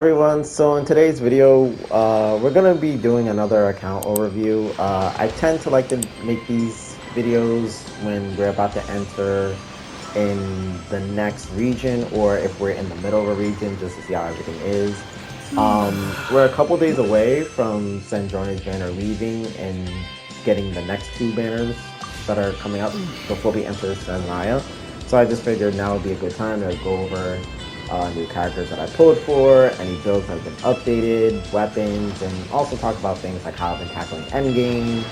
Everyone, so in today's video, we're gonna be doing another account overview. I tend to like to make these videos when we're about to enter in the next region, or if we're in the middle of a region, just to see how everything is. We're a couple days away from Sandrone's banner leaving and getting the next two banners that are coming up before we enter SNEZHNAYA. So I just figured now would be a good time to go over new characters that I pulled for, any builds that have been updated, weapons, and also talk about things like how I've been tackling endgame,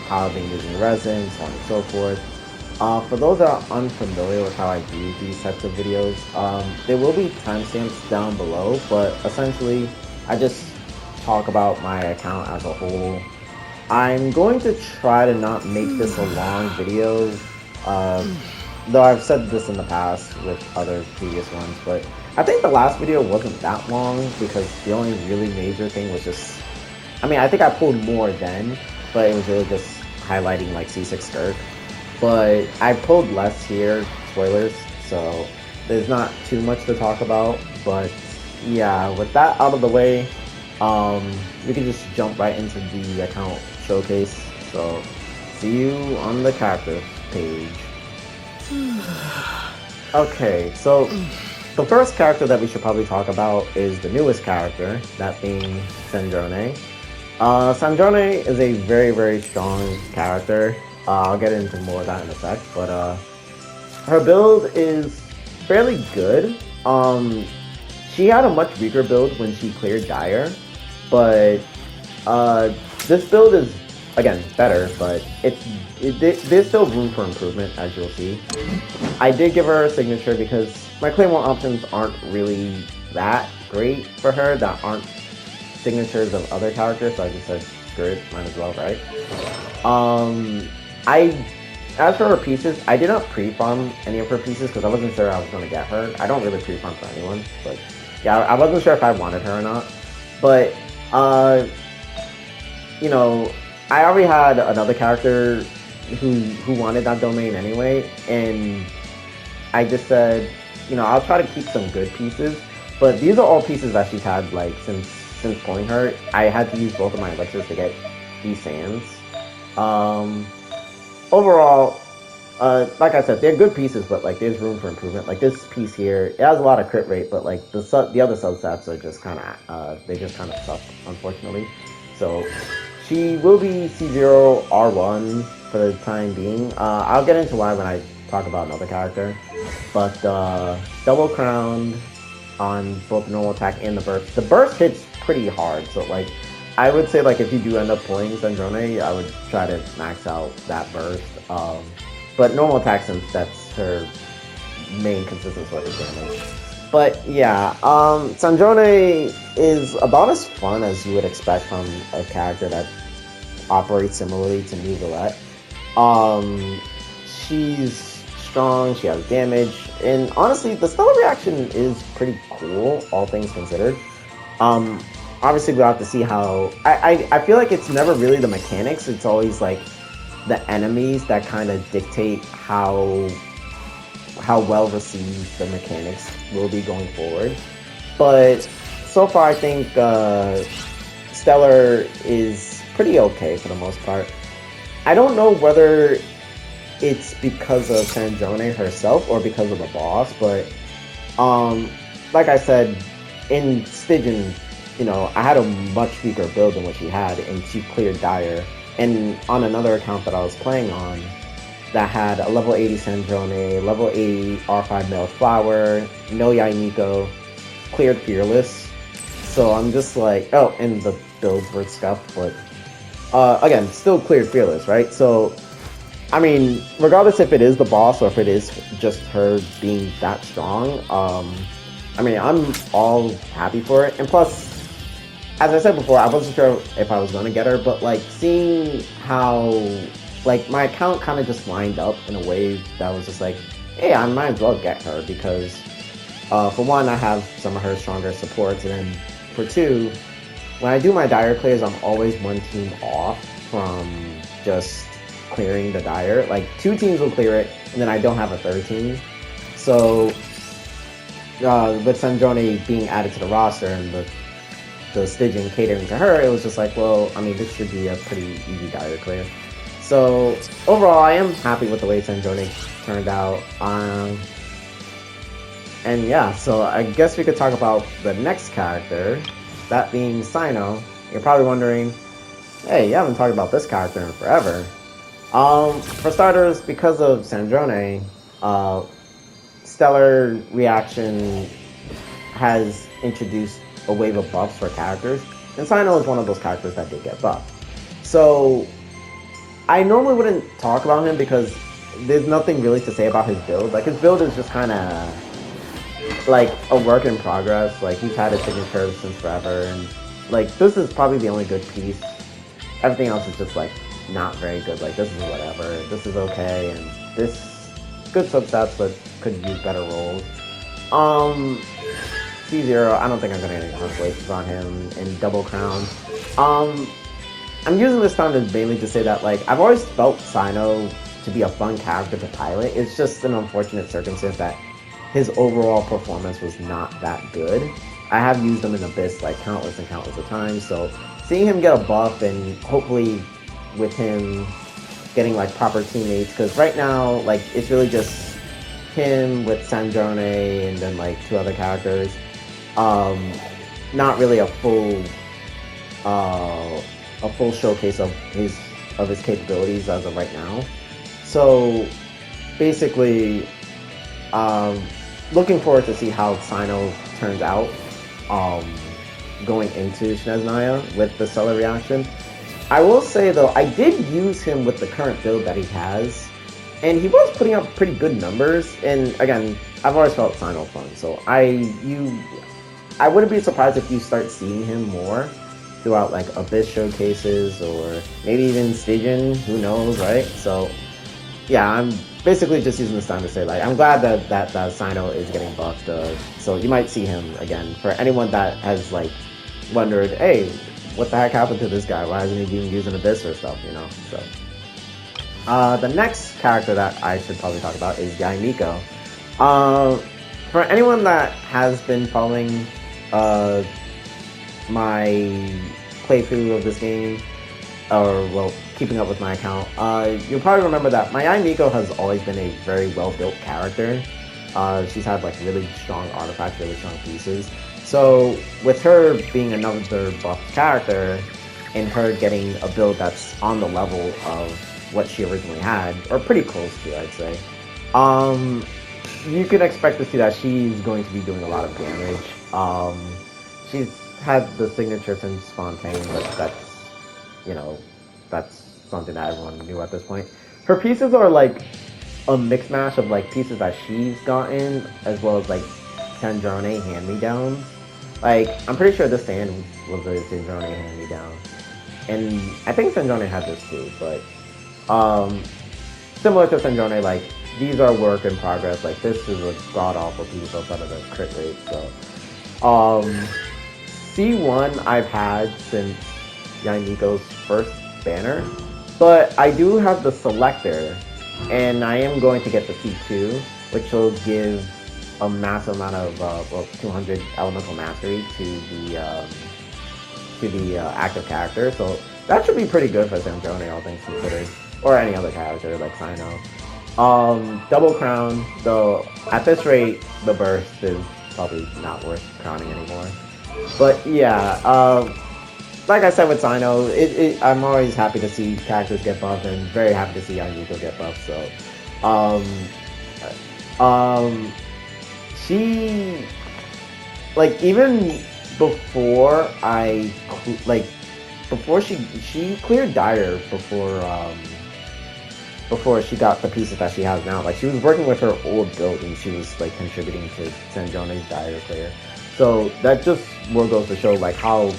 how I've been using resin, so on and so forth. For those that are unfamiliar with how I do these types of videos, there will be timestamps down below, but essentially I just talk about my account as a whole. I'm going to try to not make this a long video, though I've said this in the past with other previous ones, but I think the last video wasn't that long because the only really major thing was just, I think I pulled more then, but it was really just highlighting like C6 Skirk. But I pulled less here, spoilers, so there's not too much to talk about. But yeah, with that out of the way, we can just jump right into the account showcase. So see you on the character page. Okay, so the first character that we should probably talk about is the newest character, that being Sandrone. Sandrone is a very, very strong character. I'll get into more of that in a sec, but her build is fairly good. She had a much weaker build when she cleared Dire, but this build is, again, better, but there's still room for improvement, as you'll see. I did give her a signature because my Claymore options aren't really that great for her, that aren't signatures of other characters, so I just said, screw it, might as well, right? As for her pieces, I did not pre-farm any of her pieces because I wasn't sure I was going to get her. I don't really pre-farm for anyone, but yeah, I wasn't sure if I wanted her or not. But, you know, I already had another character who wanted that domain anyway, and I just said, you know, I'll try to keep some good pieces, but these are all pieces that she's had, like, since pulling her. I had to use both of my elixirs to get these sands. Overall, like I said, they're good pieces, but, like, there's room for improvement. Like, this piece here, it has a lot of crit rate, but, like, the other substats are just kind of, they just kind of suck, unfortunately. So she will be C0 R1 for the time being. I'll get into why when I talk about another character. But double crowned on both the normal attack and the burst. The burst hits pretty hard, so like I would say like if you do end up pulling Sandrone, I would try to max out that burst. But normal attack, since that's her main consistent source of damage. But yeah, Sandrone is about as fun as you would expect from a character that operates similarly to Nouvellette. She's strong, she has damage, and honestly, the stellar reaction is pretty cool, all things considered. Obviously, we'll have to see how... I feel like it's never really the mechanics, it's always like the enemies that kind of dictate how well received the mechanics will be going forward. But so far, I think Stellar is pretty okay for the most part. I don't know whether it's because of Sandrone herself or because of the boss, but like I said, in Stygian, you know, I had a much weaker build than what she had, and she cleared Dire. And on another account that I was playing on, that had a level 80 Sandrone, level 80 R5 Male Flower, no Yae Miko, cleared Fearless. So I'm just like, oh, and the builds were scuffed, but again, still cleared Fearless, right? So, I mean, regardless if it is the boss or if it is just her being that strong, I mean, I'm all happy for it. And plus, as I said before, I wasn't sure if I was going to get her, but like seeing how, like, my account kind of just lined up in a way that was just like, hey, I might as well get her because, for one, I have some of her stronger supports, and then for two, when I do my Dire clears, I'm always one team off from just clearing the Dire. Like, two teams will clear it, and then I don't have a third team. So with Sandrone being added to the roster and the Stygian catering to her, it was just like, well, I mean, this should be a pretty easy dire clear. So overall, I am happy with the way Sandrone turned out. And yeah, so I guess we could talk about the next character, that being Cyno. You're probably wondering, hey, you haven't talked about this character in forever. For starters, because of Sandrone, Stellar Reaction has introduced a wave of buffs for characters, and Cyno is one of those characters that did get buffed. So I normally wouldn't talk about him because there's nothing really to say about his build. Like, his build is just kind of like a work in progress. Like, he's had a signature since forever, and like, this is probably the only good piece. Everything else is just like not very good. Like, this is whatever, this is okay, and this good substats but could use better roles. C0, I don't think I'm gonna get any constellations on him. In Double Crown, I'm using this time mainly to say that, like, I've always felt Cyno to be a fun character to pilot. It's just an unfortunate circumstance that his overall performance was not that good. I have used him in Abyss like countless and countless of times, so seeing him get a buff and hopefully with him getting like proper teammates, because right now, like, it's really just him with Sandrone and then like 2 other characters. Not really a full showcase of his capabilities as of right now. So basically, looking forward to see how Cyno turns out going into SNEZHNAYA with the Stellar Reaction. I will say though, I did use him with the current build that he has, and he was putting up pretty good numbers. And again, I've always felt Cyno fun, so I wouldn't be surprised if you start seeing him more throughout like Abyss showcases or maybe even Stygian, who knows, right? So yeah, I'm basically just using this time to say, like, I'm glad that Cyno is getting buffed, so you might see him again. For anyone that has like wondered, hey, what the heck happened to this guy? Why isn't he being used in Abyss or stuff, you know? So the next character that I should probably talk about is Yae Miko. For anyone that has been following my playthrough of this game, or well, keeping up with my account, you'll probably remember that my Yae Miko has always been a very well-built character. She's had like really strong artifacts, really strong pieces. So with her being another buff character, and her getting a build that's on the level of what she originally had, or pretty close to, I'd say, you can expect to see that she's going to be doing a lot of damage. She's had the signature since Fontaine, but that's, you know, that's something that everyone knew at this point. Her pieces are like a mixed mash of like pieces that she's gotten, as well as like Sandrone hand-me-downs. Like, I'm pretty sure this stand was a Sandrone hand-me-down, and I think Sandrone had this too, but similar to Sandrone, like, these are work in progress. Like, this is a god-awful piece outside of the crit rate, so C1 I've had since Yae Miko's first banner, but I do have the selector, and I am going to get the C2, which will give a massive amount of 200 elemental mastery to the active character, so that should be pretty good for Sandrone, all things considered, or any other character like Cyno. Double Crown, though, at this rate, the burst is probably not worth crowning anymore. But yeah, like I said with Cyno, I'm always happy to see characters get buffed, and very happy to see Yae Miko get buffed. So, she, like, even before before she cleared Dire before she got the pieces that she has now. Like, she was working with her old build, and she was like contributing to Sandrone's Dire clear. So that just more goes to show like how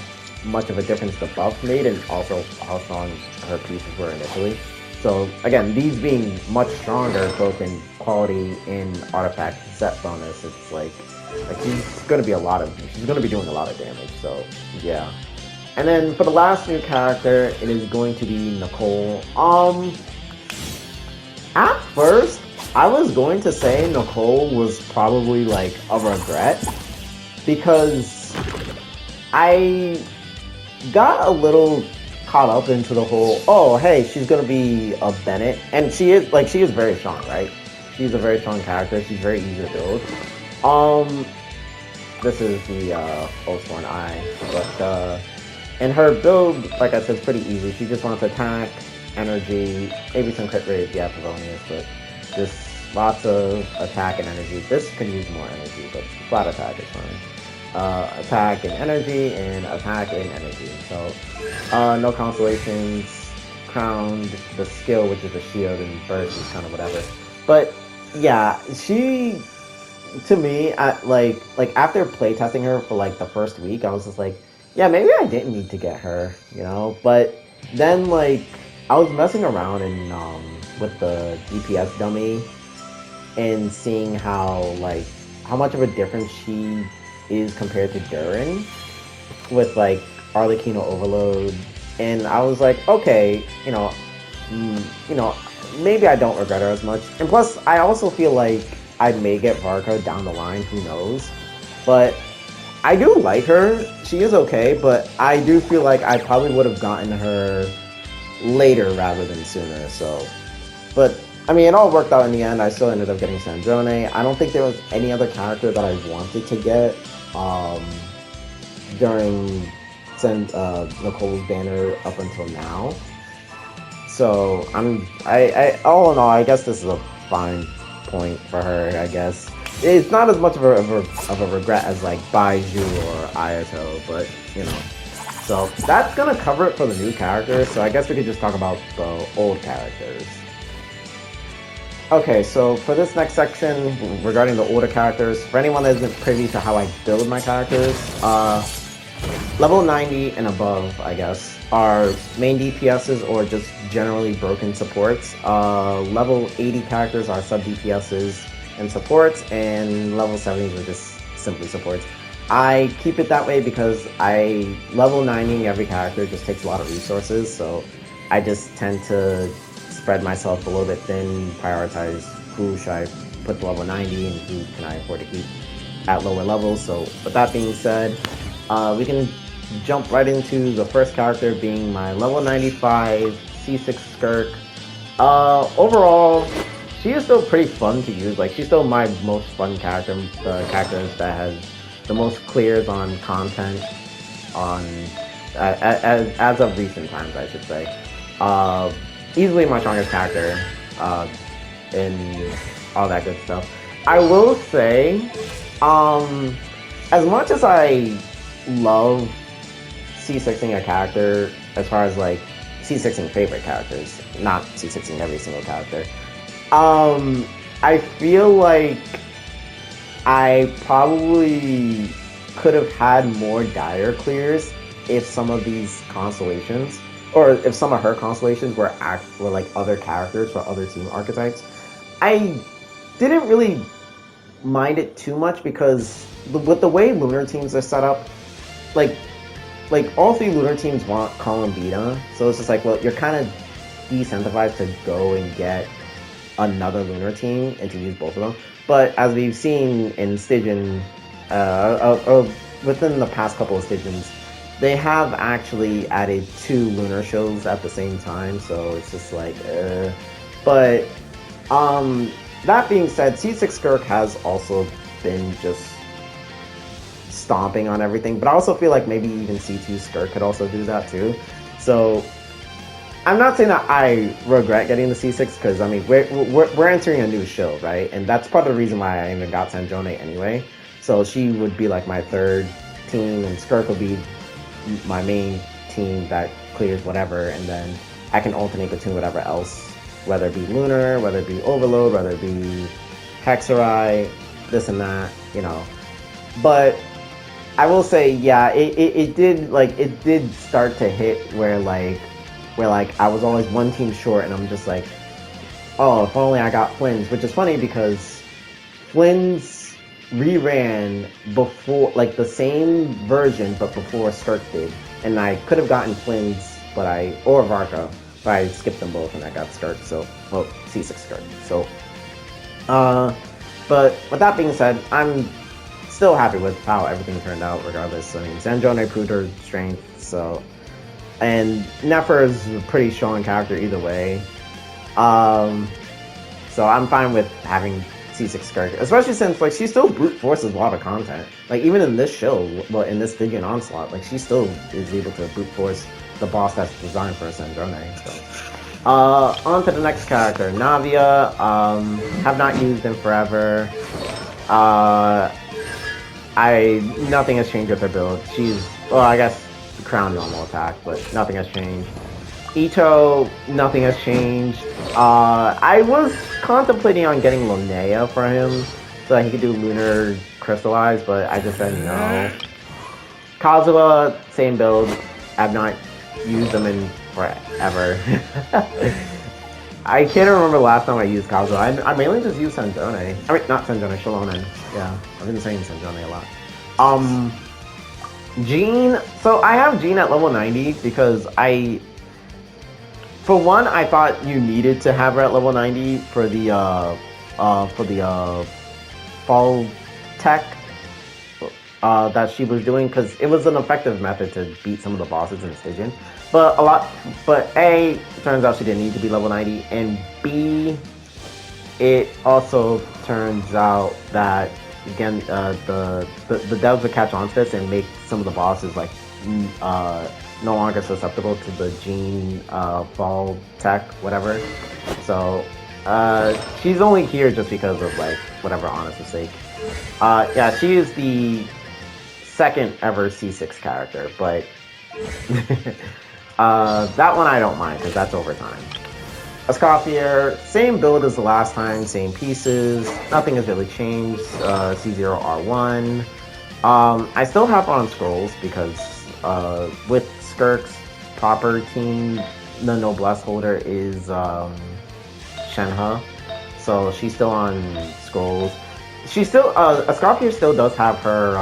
much of a difference the buff made, and also how strong her pieces were initially. So again, these being much stronger both in quality and artifact set bonus, it's like she's gonna be doing a lot of damage. So yeah. And then for the last new character, it is going to be Nicole. At first, I was going to say Nicole was probably like a regret because I got a little caught up into the whole, oh, hey, she's gonna be a Bennett, and she is very strong, right? She's a very strong character. She's very easy to build. This is the Oathsworn Eye, but and her build, like I said, is pretty easy. She just wants attack, energy, maybe some crit rate if you have Favonius, but just lots of attack and energy. This could use more energy, but flat attack is fine. Attack and energy, and attack and energy. So, no constellations, crowned, the skill, which is the shield, and burst is kind of whatever. But yeah, she, to me, like after playtesting her for like the first week, I was just like, yeah, maybe I didn't need to get her, you know. But then like I was messing around and with the DPS dummy and seeing how much of a difference she is compared to Durin with like Arlecchino Overload, and I was like, okay, you know, maybe I don't regret her as much. And plus, I also feel like I may get Varka down the line, who knows? But I do like her. She is okay, but I do feel like I probably would have gotten her later rather than sooner. So, but I mean, it all worked out in the end. I still ended up getting Sandrone. I don't think there was any other character that I wanted to get during Nicole's banner up until now. So I all in all, I guess this is a fine point for her. I guess it's not as much of a regret as like Baiju or Ayato, but you know. So that's gonna cover it for the new characters. So I guess we could just talk about the old characters. Okay, so for this next section regarding the older characters, for anyone that isn't privy to how I build my characters, level 90 and above, I guess, are main DPSs or just generally broken supports. Level 80 characters are sub DPSs and supports, and level 70s are just simply supports. I keep it that way because level 90 every character just takes a lot of resources, so I just tend to spread myself a little bit thin, prioritize who should I put to level 90 and who can I afford to keep at lower levels. So with that being said, we can jump right into the first character being my level 95 C6 Skirk. Overall, she is still pretty fun to use. Like, she's still my most fun character, the character that has the most clears on content on as of recent times, I should say. Easily my strongest character, and all that good stuff. I will say, as much as I love C6ing a character, as far as like C6ing favorite characters, not C6ing every single character, I feel like I probably could have had more dire clears if some of these constellations, or if some of her constellations were like other characters for other team archetypes. I didn't really mind it too much because with the way lunar teams are set up, like all three lunar teams want Columbina, so it's just like, well, you're kind of decentralized to go and get another lunar team and to use both of them. But as we've seen in Stygian, within the past couple of Stygians, they have actually added 2 lunar shows at the same time, so it's just like, But, that being said, C6 Skirk has also been just stomping on everything, but I also feel like maybe even C2 Skirk could also do that too. So, I'm not saying that I regret getting the C6, because, I mean, we're entering a new show, right? And that's part of the reason why I even got Sandrone anyway. So she would be like my third team, and Skirk would be my main team that clears whatever, and then I can alternate between whatever else, whether it be Lunar, whether it be Overload, whether it be Hexerai, this and that, you know. But I will say, yeah, it did start to hit where I was always one team short, and I'm just like, oh, if only I got Flynn's, which is funny because Flynn's reran before, like the same version, but before Skirk did, and I could have gotten Flynn's, or Varka, but I skipped them both and I got Skirk, so, well, C6 Skirk. So, But with that being said, I'm still happy with how everything turned out, regardless. I mean, Sandrone proved her strength, so... And Nefer is a pretty strong character either way. So I'm fine with having C6 Skirk, especially since, like, she still brute forces a lot of content. Like, even in this show, well, in this Stygian Onslaught, like, she still is able to brute force the boss that's designed for Sandrone, so... On to the next character, Navia. Have not used him forever. Nothing has changed with her build. She's, well, I guess crown normal attack, but nothing has changed. Ito, nothing has changed. I was contemplating on getting Linnea for him so that he could do Lunar Crystallize, but I just said no. Kazuha, same build. I've not used them in forever. I can't remember the last time I used Kazuha. I mainly just use Sandrone. I mean, not Sandrone, Shallonen. Yeah, I've been saying Sandrone a lot. Jean. So I have Jean at level 90 because for one, I thought you needed to have her at level 90 for the fall tech that she was doing, because it was an effective method to beat some of the bosses in Stygian. But A, it turns out she didn't need to be level 90, and B, it also turns out that, again, the devs would catch on to this and make some of the bosses like no longer susceptible to the Jean fall tech, whatever. So she's only here just because of, like, whatever honest sake. Yeah, she is the second ever C6 character, but that one I don't mind because that's overtime. Escoffier, same build as the last time, same pieces, nothing has really changed. C0R1. I still have on scrolls because with Skirk's proper team, the noblesse holder is Shenhe, so she's still on scrolls. She's still Escoffier still does have her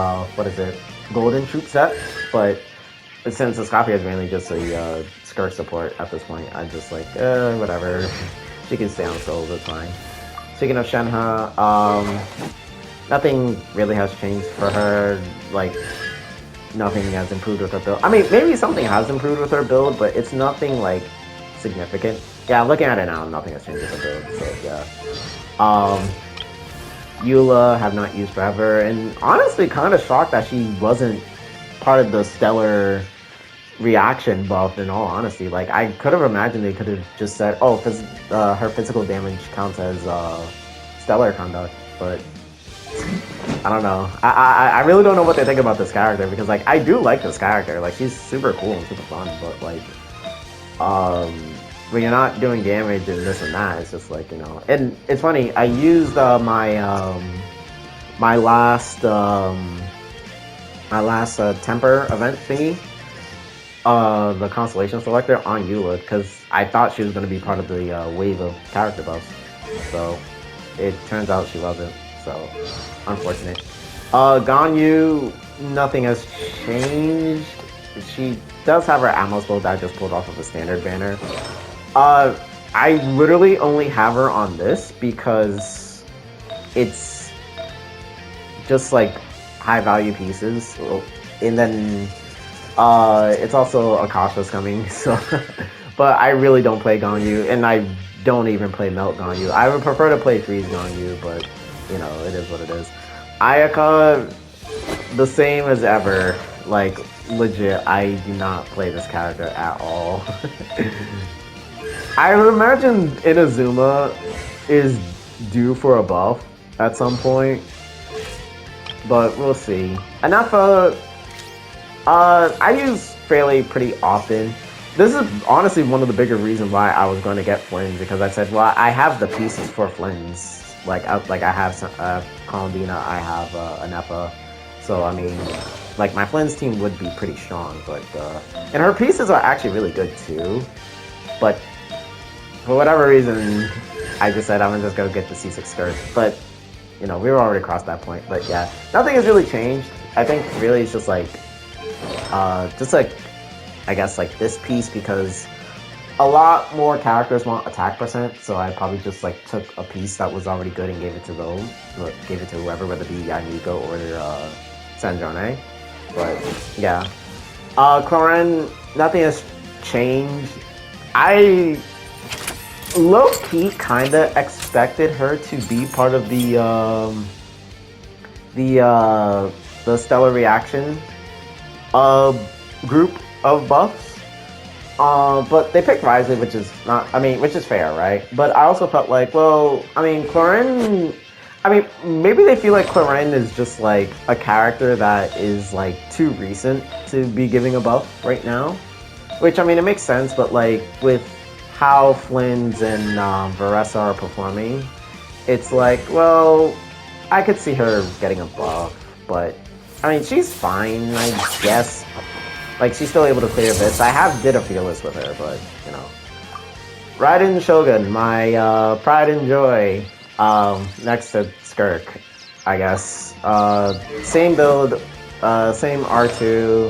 golden troop set, but since Escoffier is mainly just a Skirk support at this point, I'm just like, whatever. She can stay on souls, it's fine. Speaking of Shenhe, nothing really has changed for her. Like, nothing has improved with her build. I mean, maybe something has improved with her build, but it's nothing, like, significant. Yeah, looking at it now, nothing has changed with her build, so yeah. Eula, have not used forever, and honestly kind of shocked that she wasn't part of the stellar reaction buff, in all honesty. Like, I could have imagined they could have just said, oh, her physical damage counts as stellar conduct, but I don't know. I really don't know what they think about this character, because, like, I do like this character. Like, she's super cool and super fun, but, like, when you're not doing damage and this and that, it's just like, you know. And it's funny, I used my last temper event thingy, the constellation selector, on Eula, because I thought she was going to be part of the wave of character buffs. So it turns out she wasn't. So unfortunate. Ganyu, nothing has changed. She does have her ammo build that I just pulled off of a standard banner. I literally only have her on this because it's just like high value pieces, and then it's also Akasha's coming, so but I really don't play Ganyu, and I don't even play Melt Ganyu. I would prefer to play Freeze Ganyu, but you know, it is what it is. Ayaka, the same as ever. Like, legit, I do not play this character at all. I would imagine Inazuma is due for a buff at some point, but we'll see. Anafa, I use fairly pretty often. This is honestly one of the bigger reasons why I was going to get Flins, because I said, well, I have the pieces for Flins. Like I have Colondina, I have Anepa, so I mean, like, my Flins team would be pretty strong, but and her pieces are actually really good too, but for whatever reason, I just said I'm just gonna get the C6 Skirk, but you know, we were already across that point. But yeah, nothing has really changed. I think really it's just like I guess like this piece, because a lot more characters want attack percent, so I probably just like took a piece that was already good and gave it to whoever, whether it be Yae Miko or Sandrone. But yeah, Cloren, nothing has changed. I low-key kinda expected her to be part of the Stellar Reaction group of buffs. But they picked Risley, which is which is fair, right? But I also felt like, well, Cloren, maybe they feel like Cloren is just like a character that is like too recent to be giving a buff right now. Which, it makes sense, but like with how Flynn's and Varessa are performing, it's like, well, I could see her getting a buff, but she's fine, I guess. Like, she's still able to clear this. I did a fearless with her, but, you know. Raiden Shogun, my pride and joy, next to Skirk, I guess. Same build, same R2,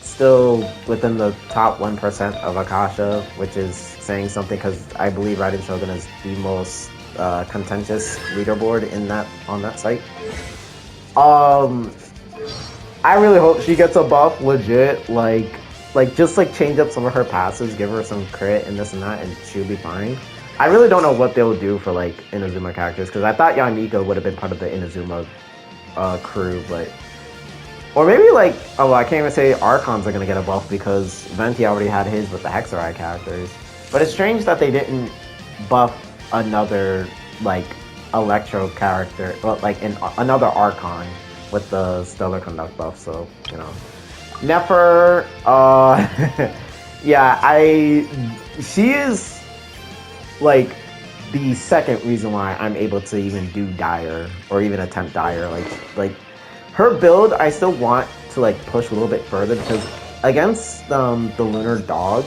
still within the top 1% of Akasha, which is saying something because I believe Raiden Shogun is the most contentious leaderboard on that site. I really hope she gets a buff, legit, like just like change up some of her passes, give her some crit and this and that, and she'll be fine. I really don't know what they'll do for like Inazuma characters, because I thought Yae Miko would have been part of the Inazuma crew, but or maybe like, I can't even say Archons are gonna get a buff because Venti already had his with the Hexarai characters. But it's strange that they didn't buff another like Electro character, well, like another Archon with the Stellar Conduct buff, so, you know. Nefer, yeah, she is, like, the second reason why I'm able to even do Dire, or even attempt Dire. Like, her build, I still want to, like, push a little bit further, because against the Lunar Dog,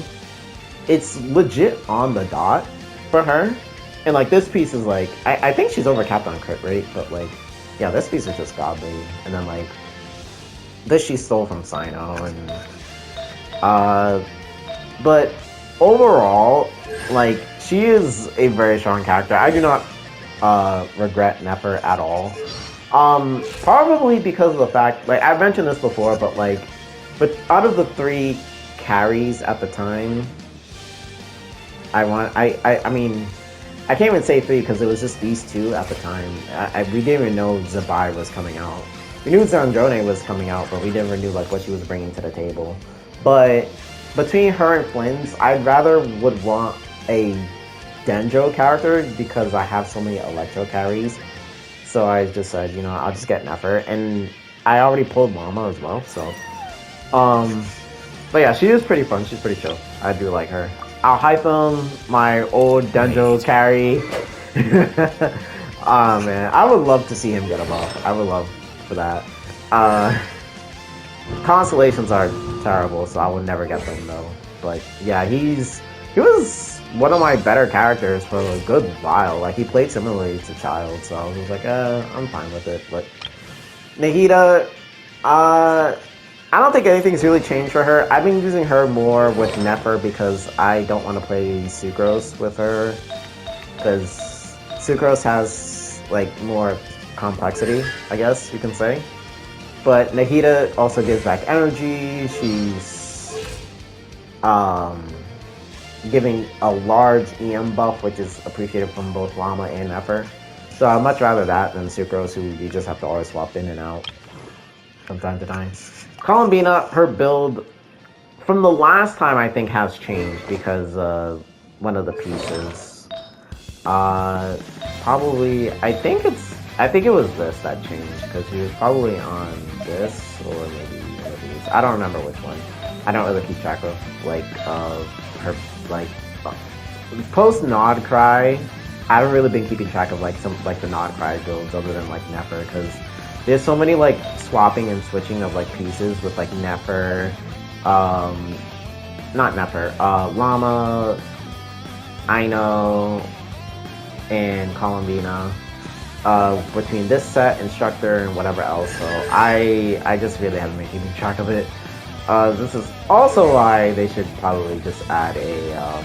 it's legit on the dot for her. And, like, this piece is, like, I think she's overcapped on crit rate, but, like, yeah, this piece is just godly. And then, like, this she stole from Cyno. And, but overall, like, she is a very strong character. I do not regret Nefer at all. Probably because of the fact, like, I've mentioned this before, but, like, out of the 3 carries at the time, I can't even say 3 because it was just these 2 at the time. We didn't even know Zabai was coming out. We knew Sandrone was coming out, but we never knew like what she was bringing to the table. But between her and Flynn's, I'd rather would want a Denjo character because I have so many Electro carries. So I just said, you know, I'll just get Nefer, and I already pulled Mama as well. So, but yeah, she is pretty fun. She's pretty chill. I do like her. I'll hype him, my old Denjo carry. Oh man, I would love to see him get a buff. I would love for that. Constellations are terrible, so I would never get them though. But yeah, he was one of my better characters for a good while. Like, he played similarly to Child, so I was like, I'm fine with it. But Nahida, I don't think anything's really changed for her. I've been using her more with Nefer because I don't want to play Sucrose with her. Because Sucrose has, like, more complexity, I guess you can say. But Nahida also gives back energy. She's giving a large EM buff, which is appreciated from both Llama and Nefer. So I'd much rather that than Sucrose, who you just have to always swap in and out from time to time. Columbina, her build from the last time I think has changed because one of the pieces. Probably I think it was this that changed because she was probably on this or maybe one of these. I don't remember which one. I don't really keep track of her post Nod Cry. I haven't really been keeping track of like some like the Nod Cry builds other than like Nefer because there's so many like swapping and switching of like pieces with like Nefer, not Nefer, Llama, Ino, and Columbina. Between this set, Instructor, and whatever else. So I just really haven't been keeping track of it. This is also why they should probably just add a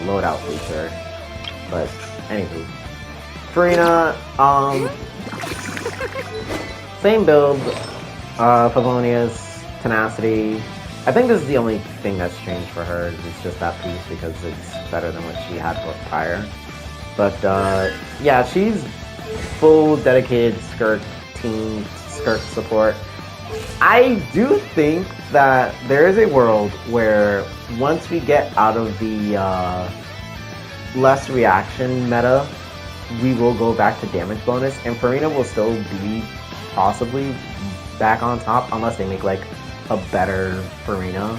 loadout feature. But anywho, Farina, same build, Favonius, Tenacity. I think this is the only thing that's changed for her. It's just that piece because it's better than what she had prior. But yeah, she's full dedicated Skirk team, Skirk support. I do think that there is a world where once we get out of the less reaction meta, we will go back to damage bonus, and Farina will still be possibly back on top unless they make like a better Farina.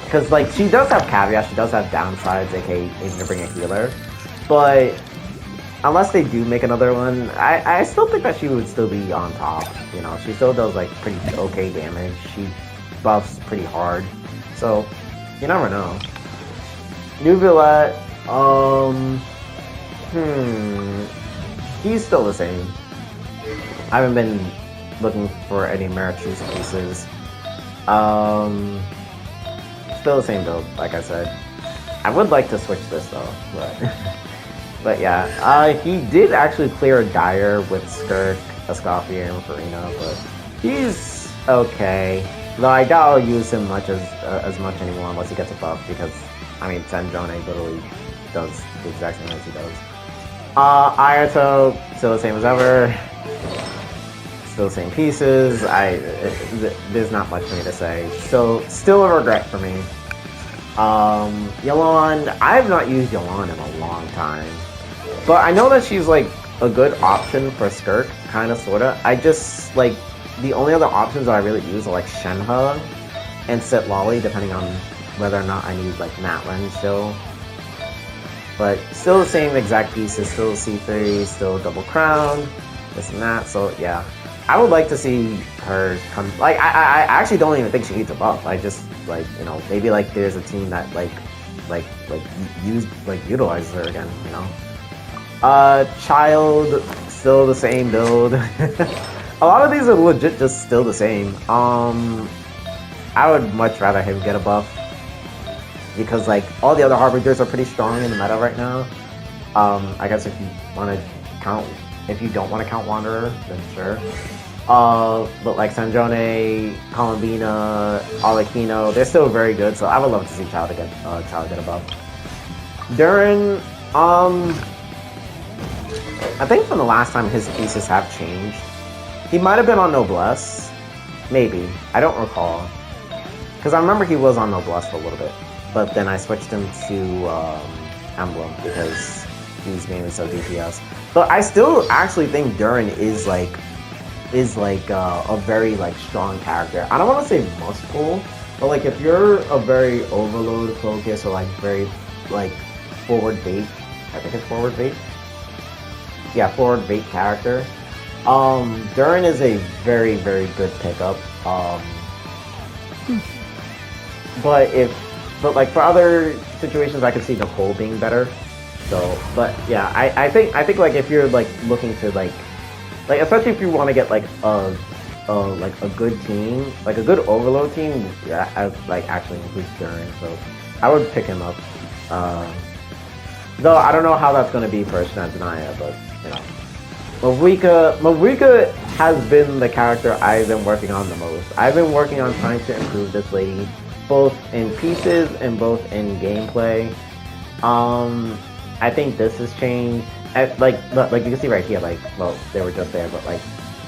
Because like she does have caveats, she does have downsides, aka needing to bring a healer. But unless they do make another one, I still think that she would still be on top. You know, she still does like pretty okay damage. She buffs pretty hard. So you never know. New Villette, he's still the same. I haven't been looking for any Meritus pieces. Still the same build, like I said. I would like to switch this though, but yeah. He did actually clear a Dire with Skirk, Escoffier, and Farina, but he's okay. Though I doubt I'll use him as much anymore unless he gets a buff, because I mean Sandrone literally does the exact same as he does. Ayato, still the same as ever. Still the same pieces. There's not much for me to say. So still a regret for me. Yelan, I have not used Yelan in a long time, but I know that she's like a good option for Skirk, kinda sorta. I just like the only other options that I really use are like Shenhe and Sitlolly, depending on whether or not I need like Matlin still. But still the same exact pieces, still C3, still double crown, this and that. So yeah, I would like to see her come. Like I actually don't even think she needs a buff. I just like, you know, maybe like there's a team that utilizes her again. You know, Child, still the same build. A lot of these are legit just still the same. I would much rather him get a buff, because like all the other Harbingers are pretty strong in the meta right now. I guess if you don't want to count Wanderer, then sure. But like Sandrone, Columbina, Arlecchino, they're still very good, so I would love to see Child get a buff. Durin, I think from the last time his pieces have changed. He might have been on Noblesse, maybe. I don't recall, because I remember he was on Noblesse for a little bit, but then I switched him to Emblem because he's mainly so DPS. But I still actually think Durin is like a very like strong character. I don't want to say must pull, but like if you're a very overload focus or like very like forward bait, I think it's forward bait. Yeah, forward bait character. Durin is a very, very good pickup. But like for other situations, I could see Nicole being better. So, but yeah, I think like if you're like looking to like especially if you want to get like a good team, like a good overload team, yeah, like actually includes Durin. So I would pick him up. Though I don't know how that's going to be for SNEZHNAYA, but you know. Marika has been the character I've been working on the most. I've been working on trying to improve this lady, both in pieces and both in gameplay. I think this has changed. Like you can see right here, like, well, they were just there, but like,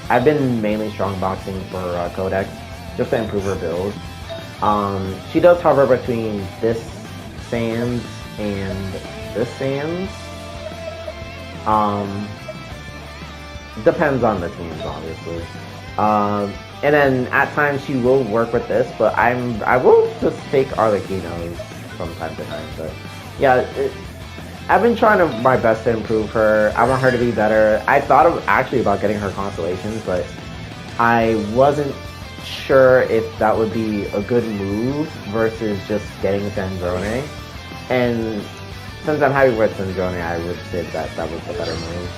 I've been mainly strong boxing for Codex, just to improve her build. She does hover between this Sands and this Sands. Depends on the teams, obviously. And then at times she will work with this, but I will just take Arlecchinos from time to time. But yeah, I've been trying my best to improve her. I want her to be better. I thought actually about getting her constellations, but I wasn't sure if that would be a good move versus just getting Sandrone. And since I'm happy with Sandrone, I would say that was the better move.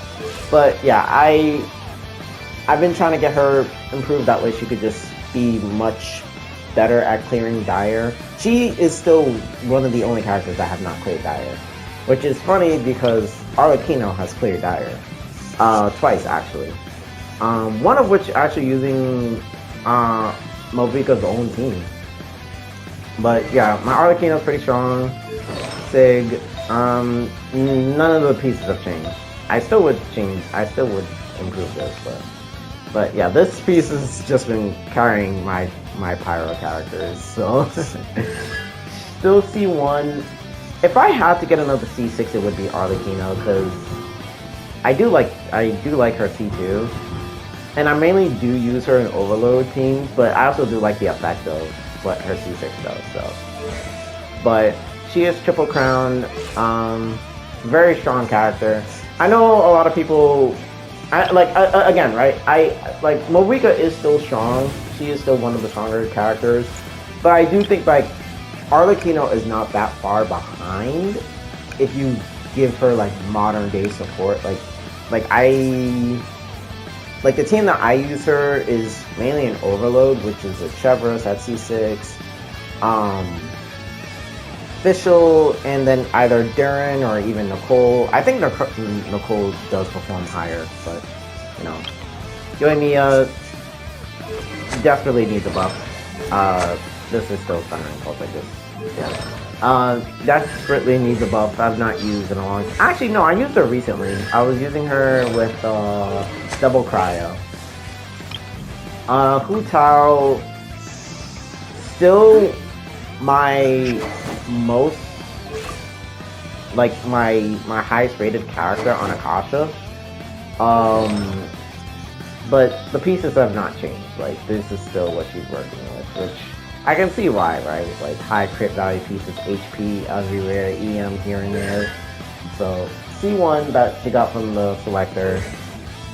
But yeah, I've been trying to get her improved that way she could just be much better at clearing Dire. She is still one of the only characters that have not cleared Dire. Which is funny because Arlecchino has cleared Dire. Twice, actually. One of which actually using Mobrika's own team. But yeah, my Arlecchino is pretty strong. Sig. None of the pieces have changed. I still would improve this, but yeah, this piece has just been carrying my Pyro characters, so still C1. If I had to get another C6, it would be Arlecchino, because I do like her C2, and I mainly do use her in Overload teams, but I also do like the effect of what her C6 does. So, but she is Triple Crown, very strong character. I know a lot of people, again, right? Mobrika is still strong. She is still one of the stronger characters, but I do think like Arlecchino is not that far behind if you give her like modern day support. Like the team that I use her is mainly an Overload, which is a Chevrolet at C6. Fischl, and then either Darren or even Nicole. I think Nicole does perform higher, but you know, Yae Miko desperately needs a buff. This is still Thunder and Pulse, I guess. Yeah. Desperately needs a buff. I've not used in a long time. Actually, no, I used her recently. I was using her with Double Cryo. Hu Tao, still my most, like my highest rated character on Akasha. But the pieces have not changed. Like, this is still what she's working with, which I can see why, right? Like high crit value pieces, HP everywhere, EM here and there. So C1 that she got from the selector.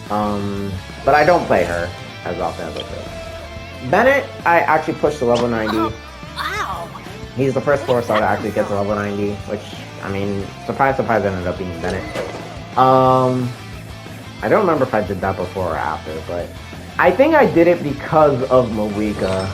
But I don't play her as often as I could. Bennett, I actually pushed to level 90. Wow. He's the first 4-star to actually get to level 90, which, I mean, surprise, ended up being Bennett. I don't remember if I did that before or after, but I think I did it because of Mobrika.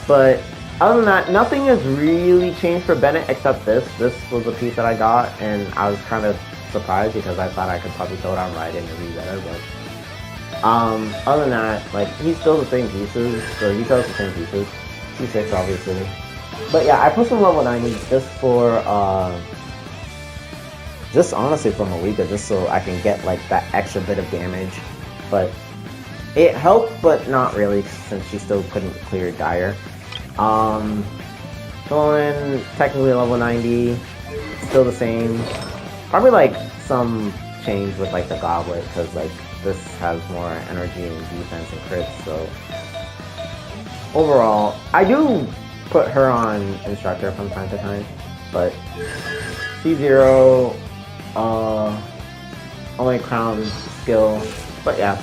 But other than that, nothing has really changed for Bennett except this. This was a piece that I got, and I was kind of surprised because I thought I could probably throw down right and be better, but other than that, like, he's still the same pieces, so he sells the same pieces. C6 obviously. But yeah, I put some level 90 just for just honestly for Mobrika, just so I can get like that extra bit of damage. But it helped, but not really, since she still couldn't clear Dire. Going technically level 90, still the same. Probably like some change with like the goblet, because like this has more energy and defense and crits, so overall, I do put her on Instructor from time to time, but C0, only crown skill, but yeah,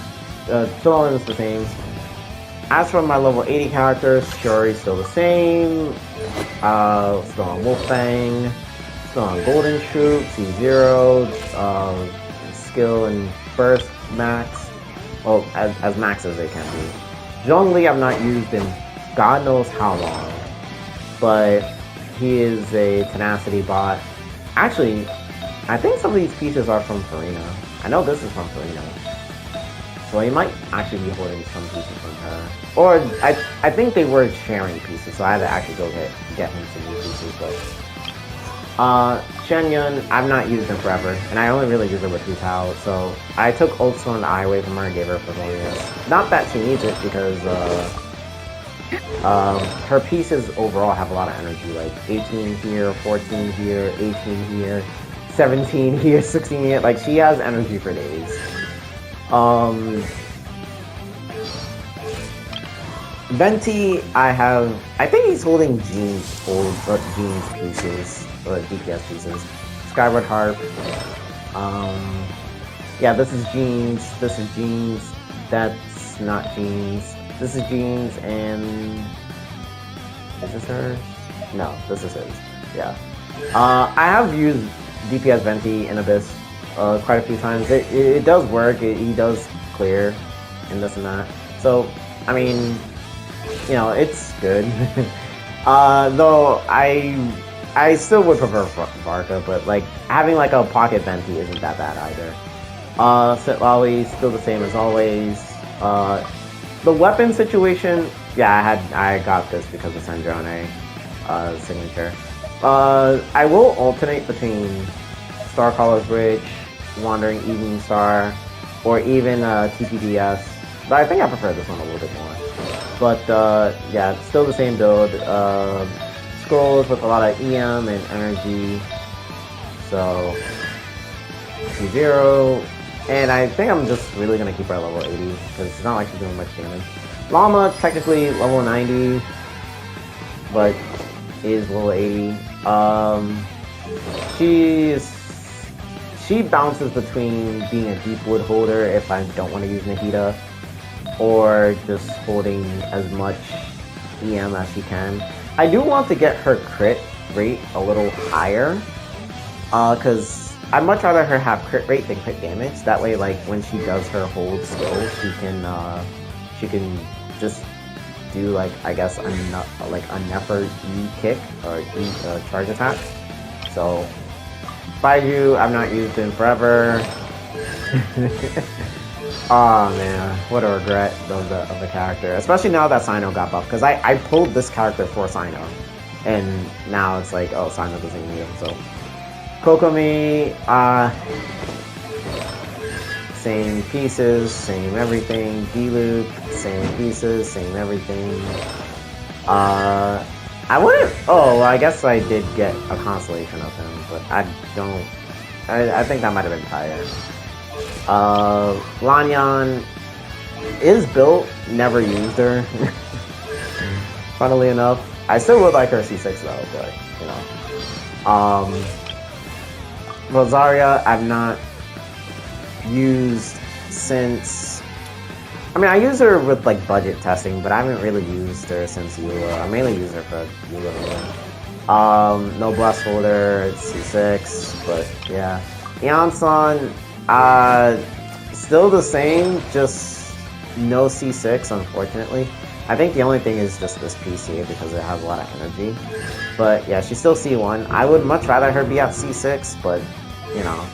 Sandrone is the same. As for my level 80 characters, Shiori's still the same, still on Wolfang, still on Golden Troop, C0, skill and burst max, well, as max as they can be. Zhongli I've not used in God knows how long, but he is a tenacity bot. Actually, I think some of these pieces are from Farina. I know this is from Farina. So he might actually be holding some pieces from her. Or, I think they were sharing pieces, so I had to actually go get him some new pieces, but Shenyun, I've not used him forever, and I only really use her with Hu Tao, so I took Old Stone Eye away from her and gave her Favorius. Not that she needs it, because her pieces overall have a lot of energy, like 18 here, 14 here, 18 here, 17 here, 16 here, like she has energy for days. Venti, I think he's holding Jean's pieces, or DPS pieces. Skyward Harp. Yeah, this is Jean's, that's not Jean's. This is Jean's, and is this hers? No, this is his. Yeah. I have used DPS Venti in Abyss quite a few times. It does work. He does clear and this and that. So, I mean, you know, it's good. Though I still would prefer Varka, but like having like a pocket venti isn't that bad either. Sit Lolly, still the same as always. The weapon situation, yeah, I got this because of Sandrone signature. I will alternate between Starcaller's Bridge, Wandering Evening Star, or even TPDS. But I think I prefer this one a little bit more. But yeah, it's still the same build. Scrolls with a lot of EM and energy. So T0. And I think I'm just really gonna keep her at level 80 because it's not like she's doing much damage. Llama technically level 90, but is level 80. She bounces between being a deep wood holder if I don't want to use Nahida, or just holding as much EM as she can. I do want to get her crit rate a little higher, because I'd much rather her have crit rate than crit damage. That way, like when she does her hold skill, she can just do like I guess a Nefer E kick or E charge attack. So Baiju, I've not used in forever. Oh man, what a regret of the character. Especially now that Cyno got buffed, because I pulled this character for Cyno, and now it's like, oh, Cyno doesn't need him. So Kokomi, same pieces, same everything. D-Loop, same pieces, same everything. I wouldn't. Oh, well, I guess I did get a constellation of him, but I don't. I think that might have been tired. Lanyan is built, never used her. Funnily enough, I still would like her C6 though, but you know. Rosaria, I've not used since. I mean, I use her with like budget testing, but I haven't really used her since Eula. I mainly use her for Eula. No Blast Holder, it's C6, but yeah. Eon-san, still the same, just no C6, unfortunately. I think the only thing is just this PC because it has a lot of energy. But yeah, she's still C1. I would much rather her be at C6, but you know,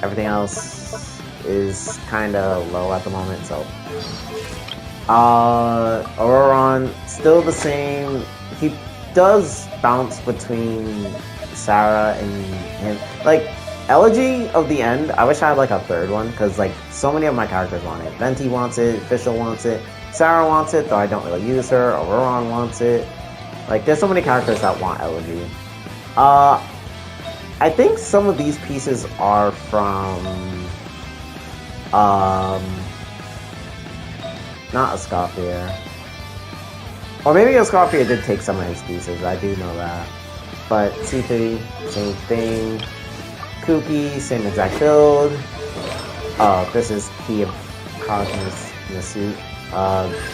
everything else is kind of low at the moment. So, Auroron, still the same. He does bounce between Sarah and him. Like, Elegy of the End, I wish I had like a third one, because like so many of my characters want it. Venti wants it, Fischl wants it, Sarah wants it, though I don't really use her. Auroron wants it. Like, there's so many characters that want Elegy. I think some of these pieces are from not Escoffier. Or maybe Escoffier did take some of his pieces, I do know that. But C3, same thing. Kuki, same exact build. This is Key of Cosmos Nasut.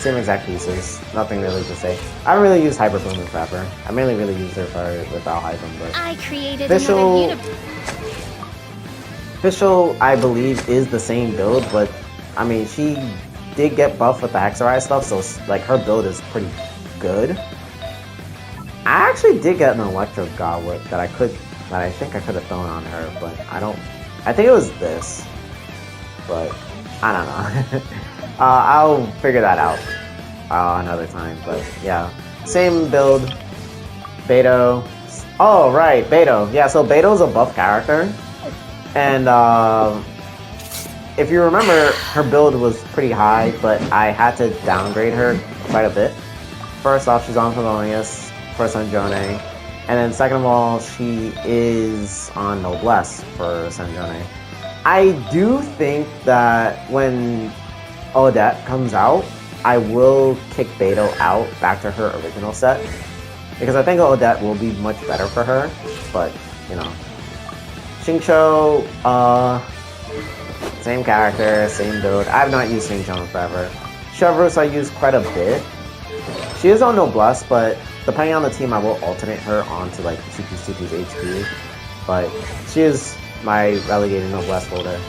Same exact pieces. Nothing really to say. I haven't really used Hyper Boom in forever. I mainly really used her for without Hyper Boom, but I created Fischl, I believe, is the same build, but I mean, she did get buffed with the Hexarai stuff, so like her build is pretty good. I actually did get an Electro Goblet that I think I could have thrown on her, but I think it was this, but I don't know. I'll figure that out another time, but yeah. Same build. Beto. Oh, right, Beto. Yeah, so Beto's a buff character, and if you remember, her build was pretty high, but I had to downgrade her quite a bit. First off, she's on Felonious for Sandrone, and then second of all, she is on Noblesse for Sandrone. I do think that when Odette comes out, I will kick Beto out back to her original set, because I think Odette will be much better for her, but, you know. Xingqiu, same character, same build. I have not used Xingqiu in forever. Chevreuse I use quite a bit. She is on Noblesse, but depending on the team, I will alternate her onto like 2P's HP. But she is my relegated Noblesse holder.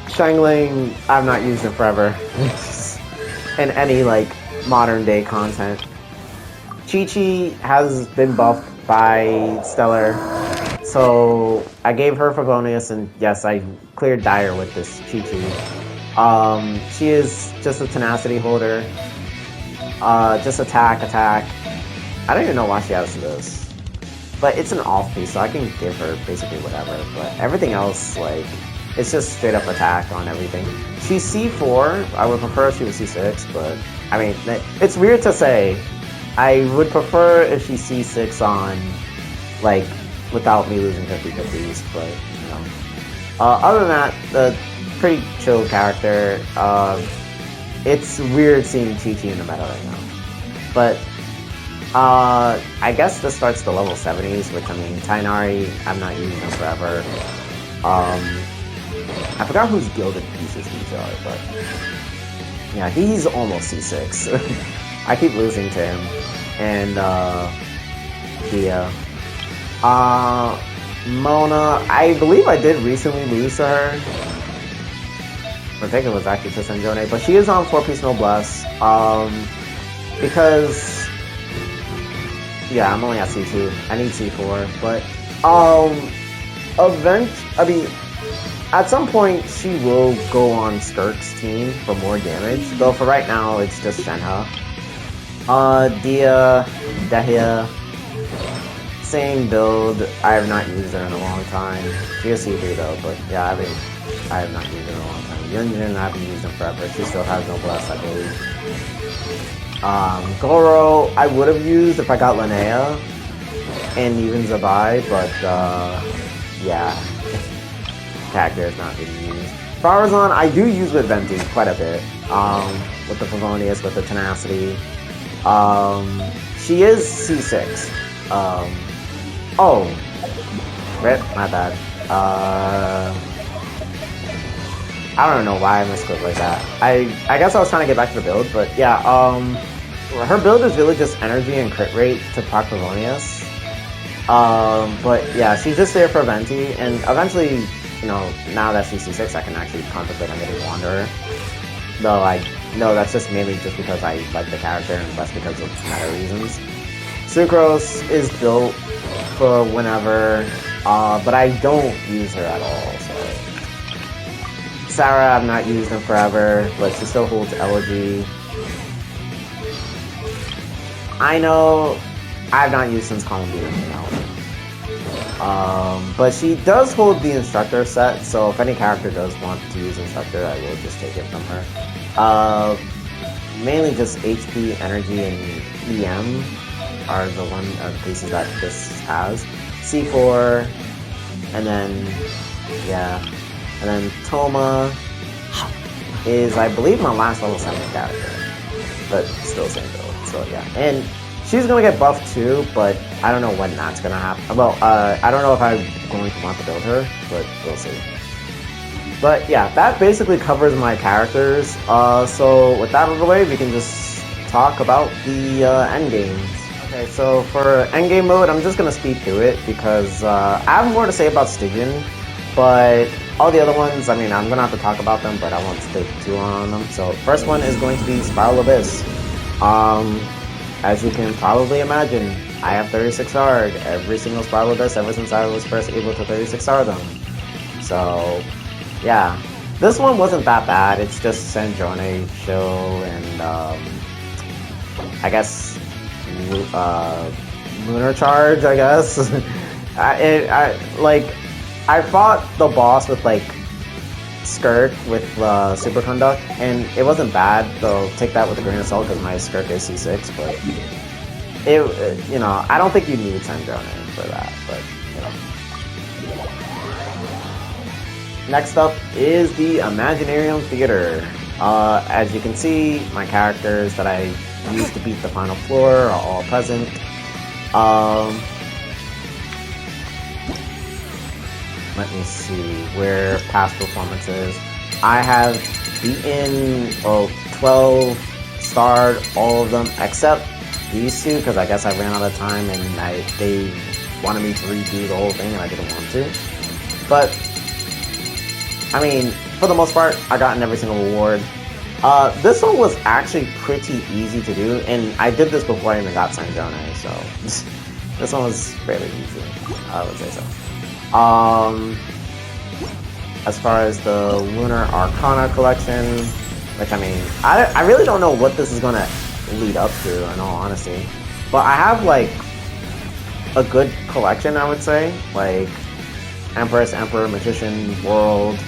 Xiangling, I've not used in forever. in any like modern day content. Chi-Chi has been buffed by Stellar, so I gave her Favonius, and yes, I cleared Dire with this Chi-Chi. She is just a tenacity holder. Just attack. I don't even know why she has this. But it's an off piece, so I can give her basically whatever. But everything else, like, it's just straight up attack on everything. She's C4. I would prefer if she was C6, but I mean, it's weird to say. I would prefer if she's C6 on, like, without me losing 50/50s, but, you know. Other than that, the pretty chill character. It's weird seeing Chi-Chi in the meta right now. But, I guess this starts the level 70s, which, I mean, Tighnari, I'm not using them forever. I forgot whose gilded pieces these are, but yeah, he's almost C6. I keep losing to him. And, Dia. Mona, I believe I did recently lose to her. I think it was actually to Sandrone, but she is on 4-piece Noblesse. Because, yeah, I'm only at C2. I need C4, but, I mean, at some point, she will go on Skirk's team for more damage, though for right now, it's just SNEZHNAYA. Dehya, same build. I have not used her in a long time. She is C3 though, but yeah, I have not used her in a long time. Yunjin, I haven't used him forever. She still has Noblesse, I believe. Goro, I would have used if I got Linnea and even Zabai, but yeah, character is not being used. Farazan, I do use with Venti quite a bit. With the Favonius, with the Tenacity. She is C6. Oh, rip, my bad. I don't know why I misclicked like that. I guess I was trying to get back to the build, but yeah, her build is really just energy and crit rate to proc Favonius. But yeah, she's just there for Venti, and eventually, you know, now that she's C6, I can actually contemplate on getting Wanderer. Though I know that's just mainly just because I like the character and less because of meta reasons. Sucrose is built for whenever, but I don't use her at all, so. Sarah, I've not used in forever, but she still holds Elegy. I know I've not used since Columbine, you know. But she does hold the Instructor set, so if any character does want to use Instructor, I will just take it from her. Mainly just HP, Energy, and EM are the pieces that this has. C4, and then, yeah. And then Toma is, I believe, my last level 7 character. But still same build, so yeah. And she's gonna get buffed too, but I don't know when that's gonna happen. Well, I don't know if I'm going to want to build her, but we'll see. But yeah, that basically covers my characters. So with that out of the way, we can just talk about the endgames. Okay, so for endgame mode, I'm just gonna speed through it because I have more to say about Stygian, but all the other ones, I mean, I'm gonna have to talk about them, but I won't stay too long on them. So first one is going to be Spiral Abyss. As you can probably imagine, I have 36R'd every single Spiral Abyss ever since I was first able to 36R them. So, yeah. This one wasn't that bad, it's just Sandrone chill and, I guess, Lunar Charge, I guess. I fought the boss with, like, Skirk with Superconduct, and it wasn't bad, though take that with a grain of salt because my Skirk is C6, but you know, I don't think you need Sandrone for that, but, you know. Next up is the Imaginarium Theater. As you can see, my characters that I used to beat the final floor are all present. Let me see where past performances. I have beaten 12 starred all of them except these two because I guess I ran out of time and they wanted me to redo the whole thing and I didn't want to. But I mean, for the most part, I gotten every single reward. This one was actually pretty easy to do, and I did this before I even got Sandrone, so this one was fairly easy, I would say so. As far as the Lunar Arcana collection, which I mean, I really don't know what this is gonna lead up to, in all honesty, but I have like a good collection, I would say, like Empress, Emperor, Magician, World,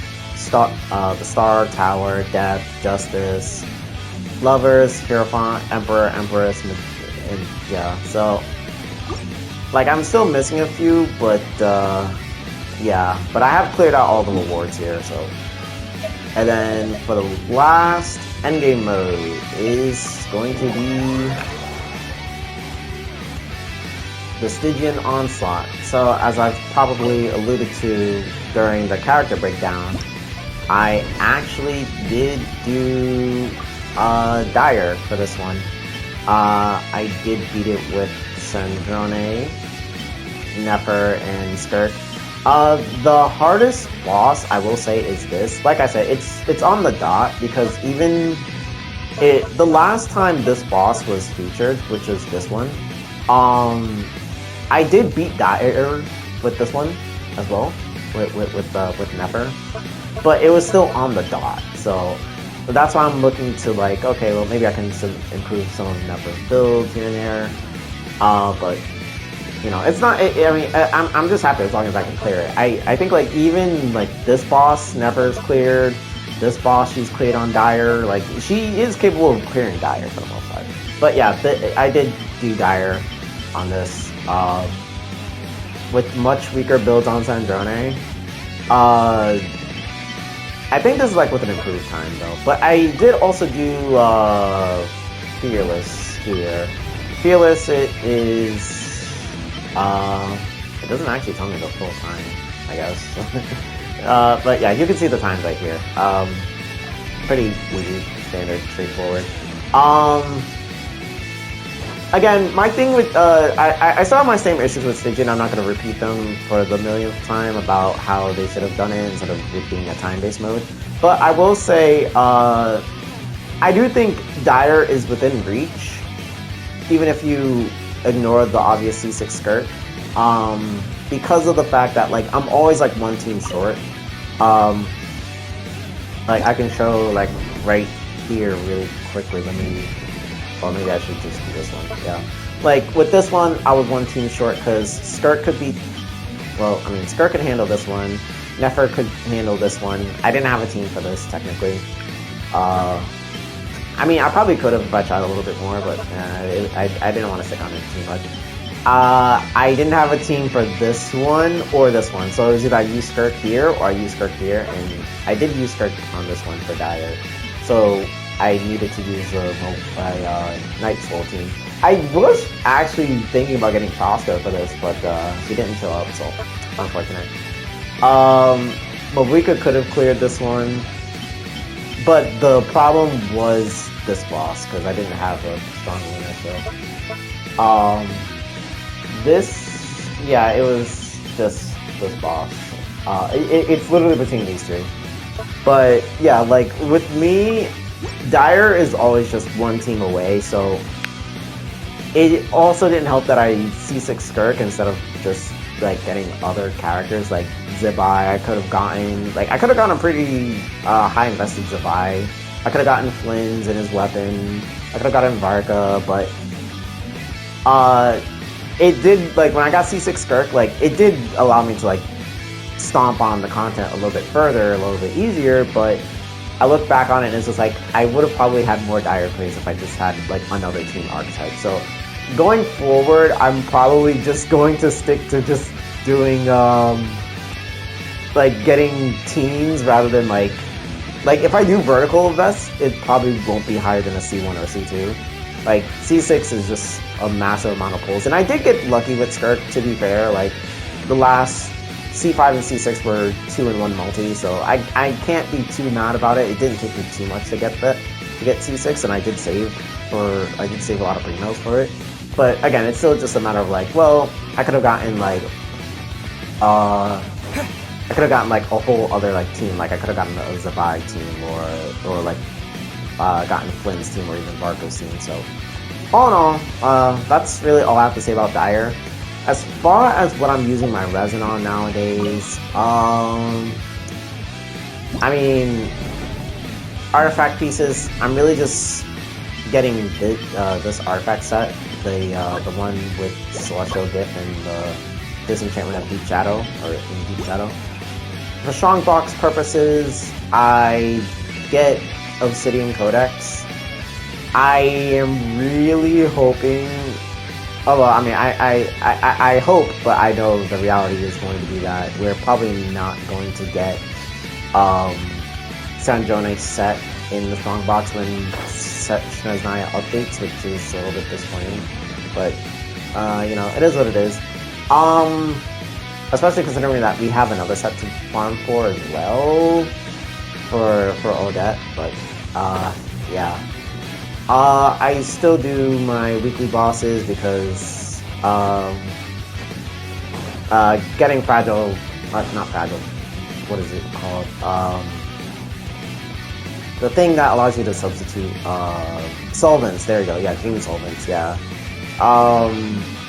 the Star, Tower, Death, Justice, Lovers, Hierophant, Emperor, Empress, and yeah, so like I'm still missing a few, but yeah, but I have cleared out all the rewards here, so. And then for the last endgame mode is going to be the Stygian Onslaught. So as I've probably alluded to during the character breakdown, I actually did do Dire for this one. I did beat it with Sandrone, Nefer, and Skirk. The hardest boss, I will say, is this. Like I said, it's on the dot, because even the last time this boss was featured, which was this one, I did beat Dire with this one as well, with Nefer, but it was still on the dot. So that's why I'm looking to like, okay, well maybe I can improve some of Nefer's builds here and there, but. You know, it's not. I mean, I'm just happy as long as I can clear it. I think like even like this boss, Nefer's cleared. This boss, she's cleared on Dire. Like she is capable of clearing Dire for the most part. But yeah, I did do Dire on this with much weaker builds on Sandrone. I think this is like with an improved time though. But I did also do Fearless here. Fearless, it is. It doesn't actually tell me the full time, I guess. But yeah, you can see the times right here. Pretty easy, standard, straightforward. Again, my thing with, I still have my same issues with Stygian. I'm not going to repeat them for the millionth time about how they should have done it instead of it being a time-based mode. But I will say, I do think Dire is within reach, even if you ignore the obvious C6 Skirk, because of the fact that like I'm always like one team short. Like I can show like right here really quickly. Or maybe I should just do this one. Yeah, like with this one I was one team short because Skirk could be, well, I mean Skirk could handle this one, Nefer could handle this one. I didn't have a team for this technically. I mean, I probably could have if I tried a little bit more, but I didn't want to stick on it too much. I didn't have a team for this one or this one, so it was either I use Skirk here or I use Skirk here, and I did use Skirk on this one for Dire, so I needed to use my Night Soul team. I was actually thinking about getting Fausto for this, but she didn't show up, so unfortunate. But we could have cleared this one. But the problem was this boss, because I didn't have a strong winner, so. This, yeah, it was just this boss. It's literally between these two. But, yeah, like, with me, Dire is always just one team away, so. It also didn't help that I C6 Skirk instead of just, like, getting other characters, like Zibai. I could have gotten a pretty high invested Zibai. I could have gotten Flynn's and his weapon. I could have gotten Varka, but it did, like, when I got C6 Skirk, like, it did allow me to, like, stomp on the content a little bit further, a little bit easier, but I look back on it and it's just like, I would have probably had more Dire plays if I just had, like, another team archetype. So, going forward, I'm probably just going to stick to just doing, like, getting teams rather than, like, if I do vertical vest, it probably won't be higher than a C1 or C2. Like, C6 is just a massive amount of pulls. And I did get lucky with Skirk, to be fair. Like, the last C5 and C6 were 2-in-1 multi, so I can't be too mad about it. It didn't take me too much to get C6, and I did save a lot of primos for it. But again, it's still just a matter of like, well, I could have gotten like a whole other like team. Like I could have gotten a Zabai team or like gotten Flynn's team or even Barco's team. So all in all, that's really all I have to say about Dyer. As far as what I'm using my resin on nowadays, I mean, artifact pieces, I'm really just getting this artifact set, the one with Celestial Gift and the Disenchantment of Deep Shadow, or in Deep Shadow. For strongbox purposes, I get Obsidian Codex. I am really hoping. Oh well, I mean, I hope, but I know the reality is going to be that we're probably not going to get Sandrone set in the strongbox when SNEZHNAYA updates, which is a little bit disappointing. But you know, it is what it is. Especially considering that we have another set to farm for as well for Odette. But yeah. I still do my weekly bosses because getting fragile, not fragile, what is it called? The thing that allows you to substitute solvents, there you go, yeah, dream solvents, yeah.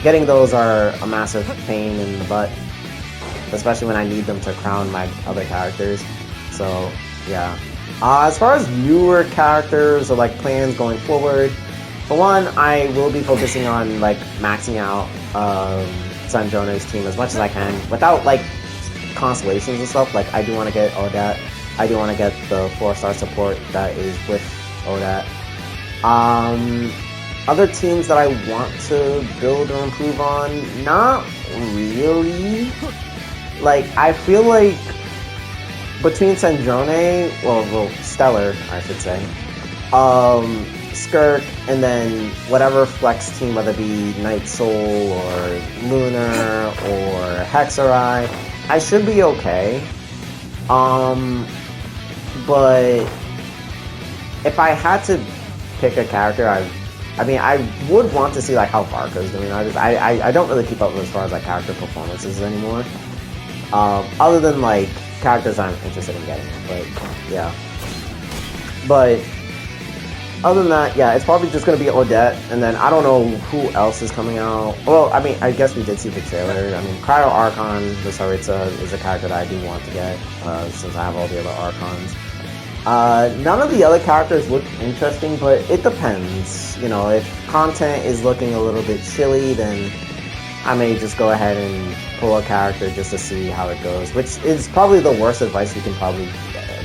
Getting those are a massive pain in the butt, especially when I need them to crown my other characters, so yeah. As far as newer characters or like plans going forward, for one, I will be focusing on like maxing out Sandrone's team as much as I can without like constellations and stuff. Like I do want to get Odette, I do want to get the 4-star support that is with Odette. Other teams that I want to build or improve on, not really. Like I feel like between Sandrone, well, Stellar, I should say, Skirk, and then whatever flex team, whether it be Night Soul or Lunar or Hexarai, I should be okay. But if I had to pick a character, I mean, I would want to see like how Barco's doing. I don't really keep up with as far as like character performances anymore. Other than like characters I'm interested in getting, but yeah. But other than that, yeah, it's probably just gonna be Odette, and then I don't know who else is coming out. Well, I mean, I guess we did see the trailer. I mean, Cryo Archon, the Saritsa, is a character that I do want to get, since I have all the other Archons. None of the other characters look interesting, but it depends. You know, if content is looking a little bit chilly, then I may just go ahead and pull a character just to see how it goes, which is probably the worst advice you can probably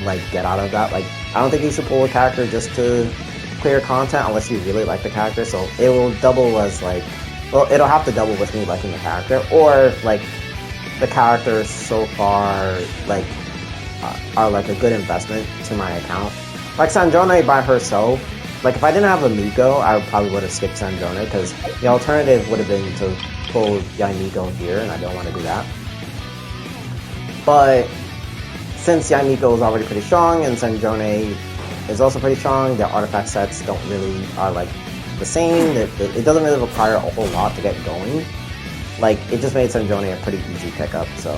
like get out of that. Like, I don't think you should pull a character just to clear content unless you really like the character, so it will double as like, well, it'll have to double with me liking the character, or like the characters so far like are like a good investment to my account. Like Sandrone by herself, like if I didn't have a Miko, I probably would have skipped Sandrone, because the alternative would have been to pull Yae Miko here, and I don't want to do that. But since Yae Miko is already pretty strong and Sandrone is also pretty strong, their artifact sets are like the same. It doesn't really require a whole lot to get going. Like, it just made Sandrone a pretty easy pickup, so.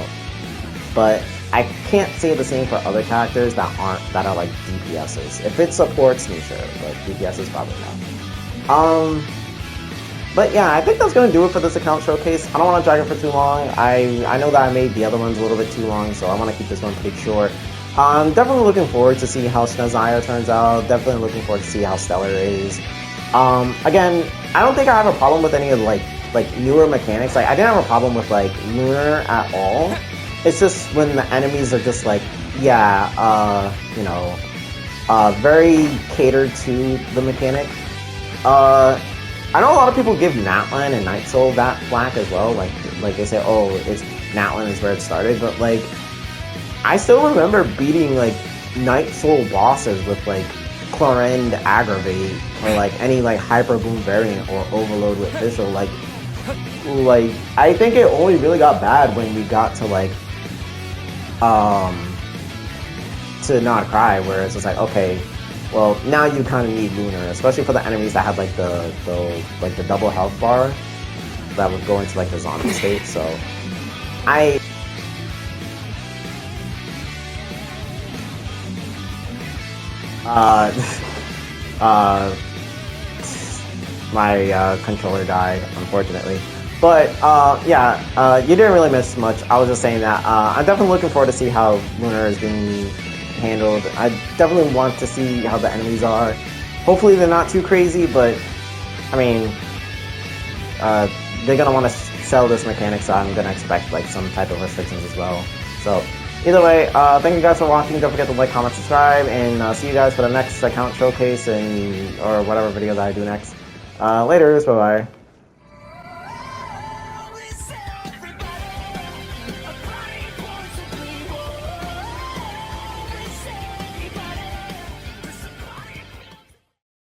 But I can't say the same for other characters that are like DPSs. If it supports me, sure, but DPSs probably not. But yeah, I think that's going to do it for this account showcase. I don't want to drag it for too long. I know that I made the other ones a little bit too long, so I want to keep this one pretty short. I'm definitely looking forward to see how SNEZHNAYA turns out. Definitely looking forward to see how Stellar is. Again, I don't think I have a problem with any of like newer mechanics. Like, I didn't have a problem with like Lunar at all. It's just when the enemies are just like, yeah, you know, very catered to the mechanic. I know a lot of people give Natlan and Night Soul that flack as well. Like they say, oh, it's Natlan is where it started, but like, I still remember beating like Night Soul bosses with like Chlorend Aggravate or like any like Hyper Boom variant or Overload with Visual. Like I think it only really got bad when we got to like to Not Cry, where it's just like, okay, well, now you kind of need Lunar, especially for the enemies that have like the double health bar that would go into like the zombie state. So My controller died, unfortunately. But yeah, you didn't really miss much. I was just saying that I'm definitely looking forward to see how Lunar is being handled. I definitely want to see how the enemies are. Hopefully they're not too crazy, but I mean, they're gonna want to sell this mechanic, so I'm gonna expect like some type of restrictions as well. So either way, thank you guys for watching. Don't forget to like, comment, subscribe, and see you guys for the next account showcase or whatever video that I do next. Later, bye bye.